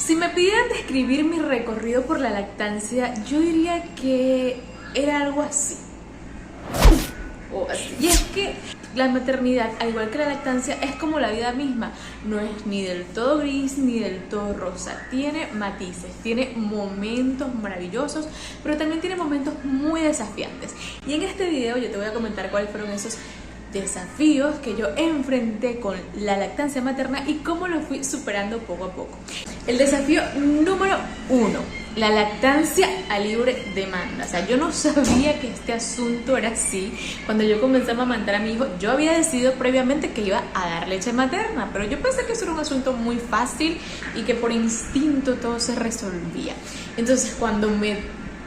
Si me pidieran describir mi recorrido por la lactancia, yo diría que era algo así. Y es que la maternidad, al igual que la lactancia, es como la vida misma. No es ni del todo gris ni del todo rosa. Tiene matices, tiene momentos maravillosos, pero también tiene momentos muy desafiantes. Y en este video yo te voy a comentar cuáles fueron esos desafíos que yo enfrenté con la lactancia materna y cómo lo fui superando poco a poco. El desafío número 1, la lactancia a libre demanda. O sea, yo no sabía que este asunto era así. Cuando yo comencé a amamantar a mi hijo, yo había decidido previamente que iba a dar leche materna, pero yo pensé que eso era un asunto muy fácil y que por instinto todo se resolvía. Entonces, cuando me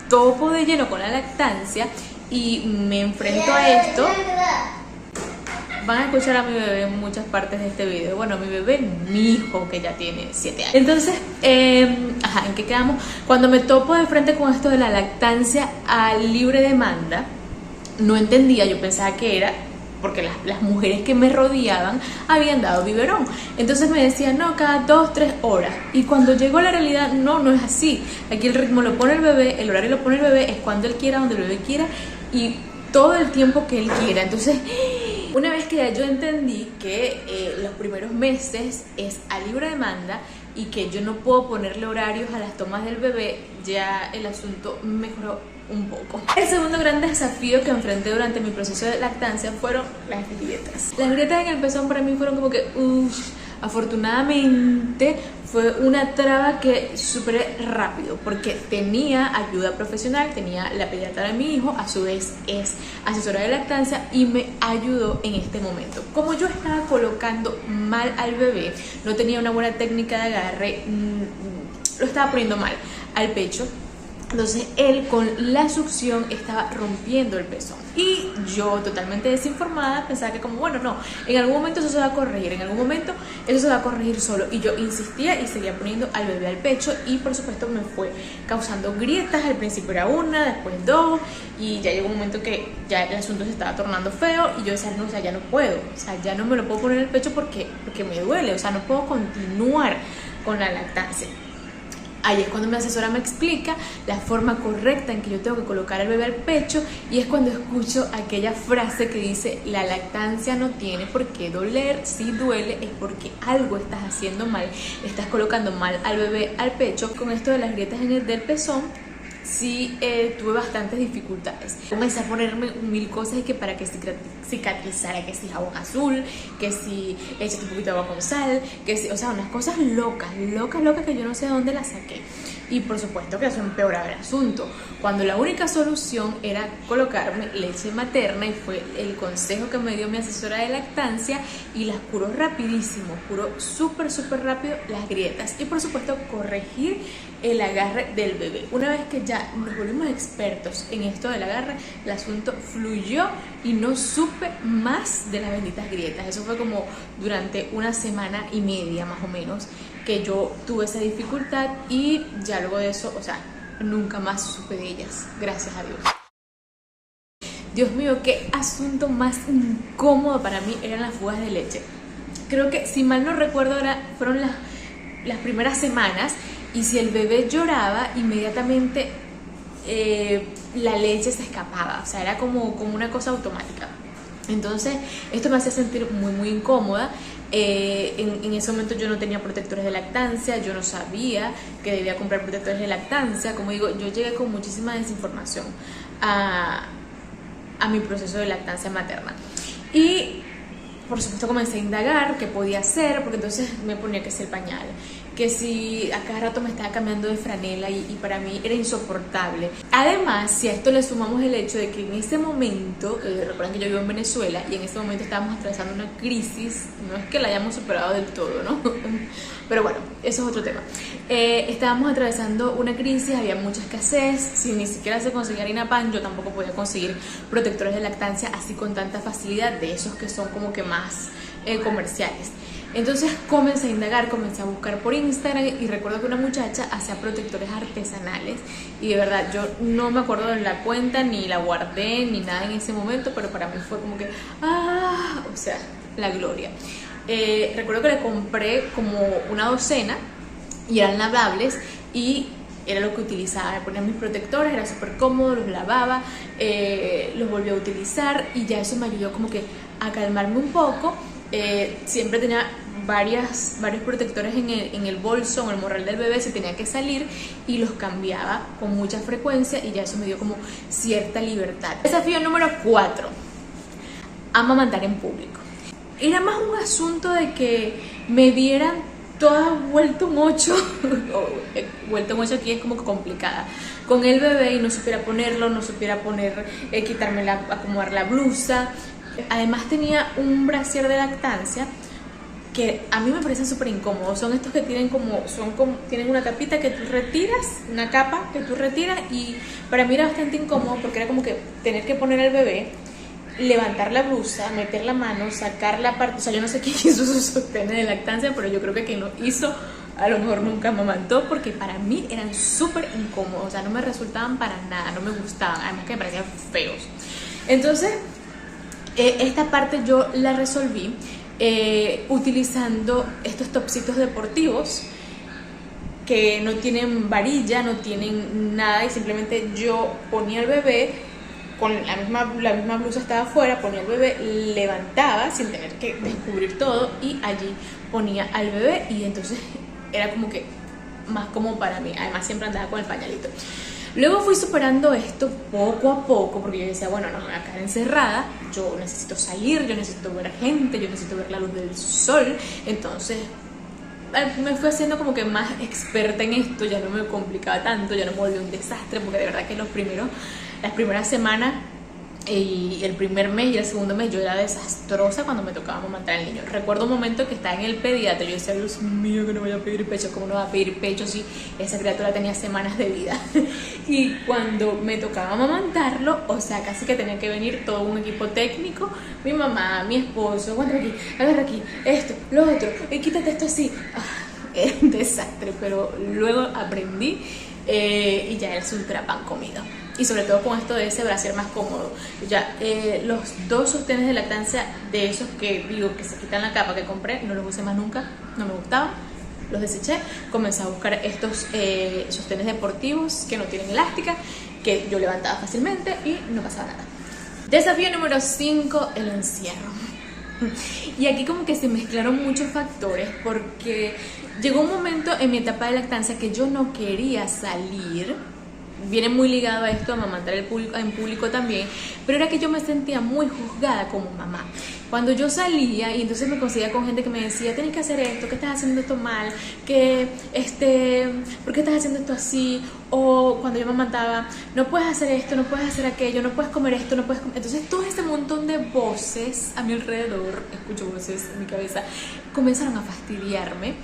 topo de lleno con la lactancia y me enfrento a esto, van a escuchar a mi bebé en muchas partes de este video. Bueno, mi bebé, mi hijo, que ya tiene 7 años. Entonces, ¿en qué quedamos? Cuando me topo de frente con esto de la lactancia a libre demanda, no entendía, yo pensaba que era porque las mujeres que me rodeaban habían dado biberón. Entonces me decían, no, cada 2-3 horas. Y cuando llegó a la realidad, no es así. Aquí el ritmo lo pone el bebé, el horario lo pone el bebé, es cuando él quiera, donde el bebé quiera y todo el tiempo que él quiera. Entonces, una vez que ya yo entendí que los primeros meses es a libre demanda y que yo no puedo ponerle horarios a las tomas del bebé, ya el asunto mejoró un poco. El segundo gran desafío que enfrenté durante mi proceso de lactancia fueron las grietas. Las grietas en el pezón para mí fueron como que, afortunadamente fue una traba que superé rápido porque tenía ayuda profesional, tenía la pediatra de mi hijo, a su vez es asesora de lactancia y me ayudó en este momento. Como yo estaba colocando mal al bebé, no tenía una buena técnica de agarre, lo estaba poniendo mal al pecho. Entonces él con la succión estaba rompiendo el pezón y yo totalmente desinformada pensaba que como bueno, no, en algún momento eso se va a corregir, en algún momento eso se va a corregir solo, y yo insistía y seguía poniendo al bebé al pecho y por supuesto me fue causando grietas. Al principio era una, después 2 y ya llegó un momento que ya el asunto se estaba tornando feo y yo decía, no, o sea, ya no puedo, o sea, ya no me lo puedo poner al pecho porque me duele, o sea, no puedo continuar con la lactancia. Ahí es cuando mi asesora me explica la forma correcta en que yo tengo que colocar al bebé al pecho y es cuando escucho aquella frase que dice, la lactancia no tiene por qué doler, si duele es porque algo estás haciendo mal, estás colocando mal al bebé al pecho. Con esto de las grietas del pezón, sí tuve bastantes dificultades. Comencé a ponerme 1000 cosas y que para que cicatrizara, que si jabón azul, que si échate un poquito de agua con sal, que si, o sea, unas cosas locas que yo no sé de dónde las saqué. Y por supuesto que eso empeoraba el asunto, cuando la única solución era colocarme leche materna y fue el consejo que me dio mi asesora de lactancia y las curó rapidísimo, curó súper rápido las grietas y por supuesto corregir el agarre del bebé. Una vez que ya nos volvimos expertos en esto del agarre, el asunto fluyó y no supe más de las benditas grietas. Eso fue como durante 1 semana y media más o menos que yo tuve esa dificultad y ya luego de eso, o sea, nunca más supe de ellas, gracias a Dios. Dios mío, qué asunto más incómodo para mí eran las fugas de leche. Creo que, si mal no recuerdo, fueron las primeras semanas y si el bebé lloraba, inmediatamente la leche se escapaba, o sea, era como una cosa automática. Entonces, esto me hacía sentir muy incómoda. En ese momento yo no tenía protectores de lactancia, yo no sabía que debía comprar protectores de lactancia. Como digo, yo llegué con muchísima desinformación a mi proceso de lactancia materna y por supuesto comencé a indagar qué podía hacer, porque entonces me ponía que si el pañal, que si a cada rato me estaba cambiando de franela y para mí era insoportable. Además, si a esto le sumamos el hecho de que en ese momento, recuerden que yo vivo en Venezuela y en ese momento estábamos atravesando una crisis, no es que la hayamos superado del todo, ¿no? Pero bueno, eso es otro tema. Estábamos atravesando una crisis, había mucha escasez, si ni siquiera se conseguía harina pan, yo tampoco podía conseguir protectores de lactancia así con tanta facilidad, de esos que son como que más comerciales. Entonces comencé a indagar, comencé a buscar por Instagram y recuerdo que una muchacha hacía protectores artesanales y de verdad yo no me acuerdo de la cuenta, ni la guardé, ni nada en ese momento, pero para mí fue como que, o sea, la gloria. Recuerdo que le compré como una docena y eran lavables y era lo que utilizaba. Me ponía mis protectores, era súper cómodo, los lavaba, los volví a utilizar y ya eso me ayudó como que a calmarme un poco. Siempre tenía varios protectores en el bolso, en el morral del bebé si tenía que salir, y los cambiaba con mucha frecuencia y ya eso me dio como cierta libertad. Desafío número 4: amamantar en público. Era más un asunto de que me vieran toda vuelto un 8 vuelto un 8 aquí es como complicada con el bebé y no supiera ponerlo, no supiera poner, acomodar la blusa. Además tenía un brasier de lactancia que a mí me parecen súper incómodos. Son estos que tienen una capita que tú retiras, una capa que tú retiras, y para mí era bastante incómodo porque era como que tener que poner al bebé, levantar la blusa, meter la mano, sacar la parte. O sea, yo no sé quién hizo sus sostenes de lactancia, pero yo creo que quien lo hizo a lo mejor nunca amamantó, porque para mí eran súper incómodos. O sea, no me resultaban para nada, no me gustaban, además que me parecían feos. Entonces esta parte yo la resolví utilizando estos topsitos deportivos que no tienen varilla, no tienen nada, y simplemente yo ponía al bebé con la misma blusa, estaba afuera, ponía al bebé, levantaba sin tener que descubrir todo y allí ponía al bebé, y entonces era como que más cómodo para mí. Además siempre andaba con el pañalito. Luego fui superando esto poco a poco, porque yo decía, bueno, no me voy a quedar encerrada, yo necesito salir, yo necesito ver a gente, yo necesito ver la luz del sol. Entonces me fui haciendo como que más experta en esto, ya no me complicaba tanto, ya no me volvió un desastre, porque de verdad que las primeras semanas y el primer mes y el segundo mes yo era desastrosa cuando me tocaba amamantar al niño. Recuerdo un momento que estaba en el pediatra, yo decía, Dios mío, que no voy a pedir pecho. ¿Cómo no va a pedir pecho si esa criatura tenía semanas de vida? Y cuando me tocaba amamantarlo, o sea, casi que tenía que venir todo un equipo técnico, mi mamá, mi esposo, agarra aquí, esto, lo otro, quítate esto así. Era un desastre, pero luego aprendí y ya era ultra pan comido. Y sobre todo con esto de ese brasier más cómodo. Ya los 2 sostenes de lactancia de esos que digo que se quitan la capa que compré, no los usé más nunca, no me gustaban, los deseché. Comencé a buscar estos sostenes deportivos que no tienen elástica, que yo levantaba fácilmente y no pasaba nada. Desafío número 5: el encierro. Y aquí como que se mezclaron muchos factores, porque llegó un momento en mi etapa de lactancia que yo no quería salir. Viene muy ligado a esto, a amamantar en público también, pero era que yo me sentía muy juzgada como mamá. Cuando yo salía y entonces me conseguía con gente que me decía, tienes que hacer esto, que estás haciendo esto mal, ¿por qué estás haciendo esto así? O cuando yo me amamantaba, no puedes hacer esto, no puedes hacer aquello, no puedes comer esto, no puedes comer. Entonces todo este montón de voces a mi alrededor, escucho voces en mi cabeza, comenzaron a fastidiarme,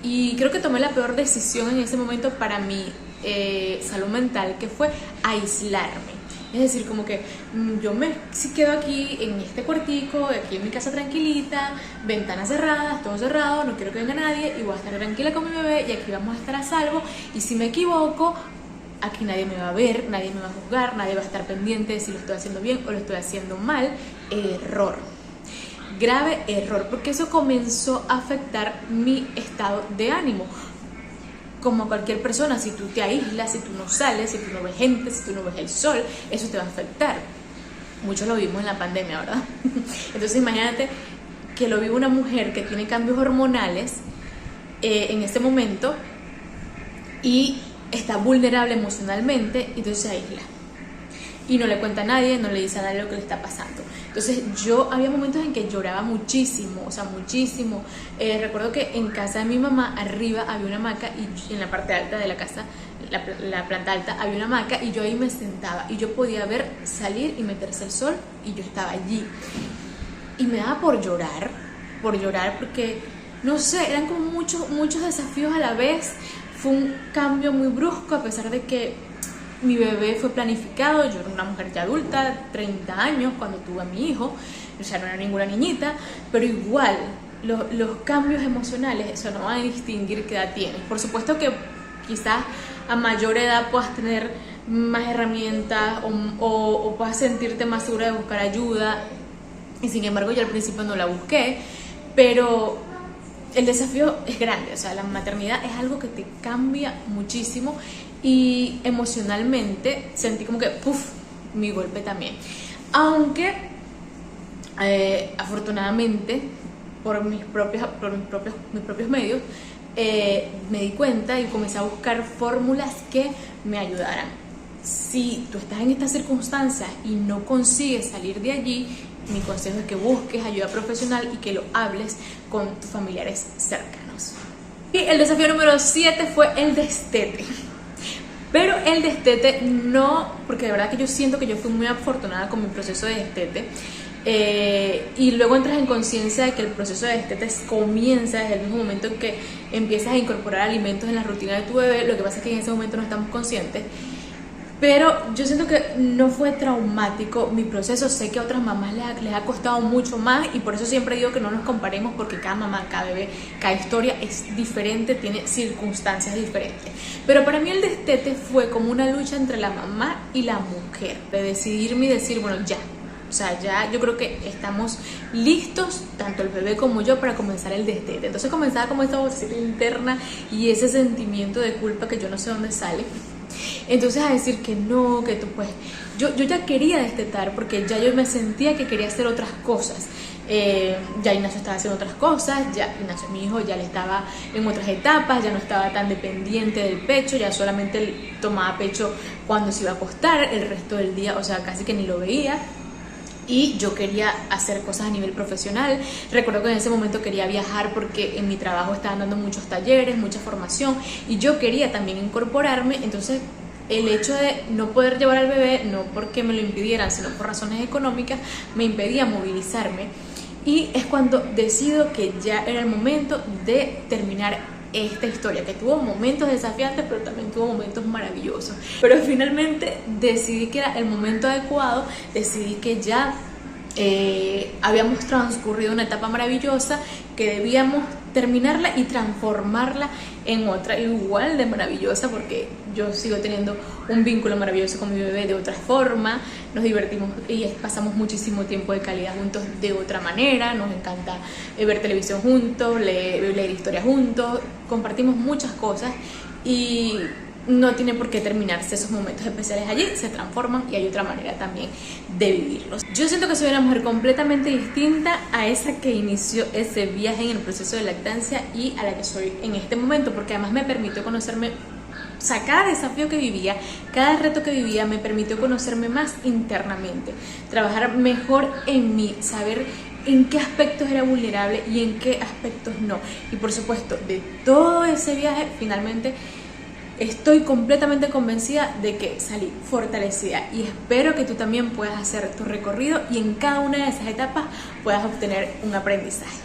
y creo que tomé la peor decisión en ese momento para mi salud mental, que fue aislarme. Es decir, como que si quedo aquí en este cuartico, aquí en mi casa tranquilita, ventanas cerradas, todo cerrado, no quiero que venga nadie, y voy a estar tranquila con mi bebé, y aquí vamos a estar a salvo, y si me equivoco, aquí nadie me va a ver, nadie me va a juzgar, nadie va a estar pendiente de si lo estoy haciendo bien o lo estoy haciendo mal. Error, grave error, porque eso comenzó a afectar mi estado de ánimo. Como cualquier persona, si tú te aíslas, si tú no sales, si tú no ves gente, si tú no ves el sol, eso te va a afectar. Muchos lo vimos en la pandemia, ¿verdad? Entonces imagínate que lo vive una mujer que tiene cambios hormonales en este momento y está vulnerable emocionalmente, y entonces se aísla. Y no le cuenta a nadie, no le dice a nadie lo que le está pasando. Entonces había momentos en que lloraba muchísimo, o sea, muchísimo. Recuerdo que en casa de mi mamá, arriba había una hamaca, y en la parte alta de la casa, la planta alta, había una hamaca, y yo ahí me sentaba, y yo podía ver salir y meterse el sol, y yo estaba allí. Y me daba por llorar, porque, no sé, eran como muchos desafíos a la vez. Fue un cambio muy brusco, a pesar de que mi bebé fue planificado. Yo era una mujer ya adulta, 30 años, cuando tuve a mi hijo, o sea, no era ninguna niñita, pero igual, los cambios emocionales, eso no va a distinguir qué edad tienes. Por supuesto que quizás a mayor edad puedas tener más herramientas o puedas sentirte más segura de buscar ayuda, y sin embargo yo al principio no la busqué, pero el desafío es grande, o sea, la maternidad es algo que te cambia muchísimo y emocionalmente sentí como que, puff, mi golpe también. Aunque, afortunadamente, por mis propios medios, me di cuenta y comencé a buscar fórmulas que me ayudaran. Si tú estás en estas circunstancias y no consigues salir de allí, mi consejo es que busques ayuda profesional y que lo hables con tus familiares cercanos. Y el desafío número 7 fue el destete. Pero el destete no, porque de verdad que yo siento que yo fui muy afortunada con mi proceso de destete. Y luego entras en conciencia de que el proceso de destete comienza desde el mismo momento en que empiezas a incorporar alimentos en la rutina de tu bebé. Lo que pasa es que en ese momento no estamos conscientes. Pero yo siento que no fue traumático mi proceso. Sé que a otras mamás les ha costado mucho más y por eso siempre digo que no nos comparemos, porque cada mamá, cada bebé, cada historia es diferente, tiene circunstancias diferentes. Pero para mí el destete fue como una lucha entre la mamá y la mujer, de decidirme y decir, bueno, ya. O sea, ya yo creo que estamos listos, tanto el bebé como yo, para comenzar el destete. Entonces comenzaba como esta vocecita interna y ese sentimiento de culpa que yo no sé dónde sale. Entonces a decir que no, que tú pues... Yo ya quería destetar porque ya yo me sentía que quería hacer otras cosas. Ya Ignacio estaba haciendo otras cosas, ya Ignacio, mi hijo, ya le estaba en otras etapas, ya no estaba tan dependiente del pecho, ya solamente tomaba pecho cuando se iba a acostar, el resto del día, o sea, casi que ni lo veía. Y yo quería hacer cosas a nivel profesional. Recuerdo que en ese momento quería viajar porque en mi trabajo estaban dando muchos talleres, mucha formación y yo quería también incorporarme. Entonces el hecho de no poder llevar al bebé, no porque me lo impidieran, sino por razones económicas, me impedía movilizarme. Y es cuando decido que ya era el momento de terminar esta historia, que tuvo momentos desafiantes, pero también tuvo momentos maravillosos. Pero finalmente decidí que era el momento adecuado, decidí que ya habíamos transcurrido una etapa maravillosa, que debíamos terminarla y transformarla en otra igual de maravillosa, porque yo sigo teniendo un vínculo maravilloso con mi bebé de otra forma, nos divertimos y pasamos muchísimo tiempo de calidad juntos de otra manera, nos encanta ver televisión juntos, leer historias juntos, compartimos muchas cosas y no tiene por qué terminarse esos momentos especiales allí, se transforman y hay otra manera también de vivirlos. Yo siento que soy una mujer completamente distinta a esa que inició ese viaje en el proceso de lactancia y a la que soy en este momento, porque además me permitió conocerme. O sea, cada desafío que vivía, cada reto que vivía me permitió conocerme más internamente, trabajar mejor en mí, saber en qué aspectos era vulnerable y en qué aspectos no. Y por supuesto, de todo ese viaje, finalmente estoy completamente convencida de que salí fortalecida y espero que tú también puedas hacer tu recorrido y en cada una de esas etapas puedas obtener un aprendizaje.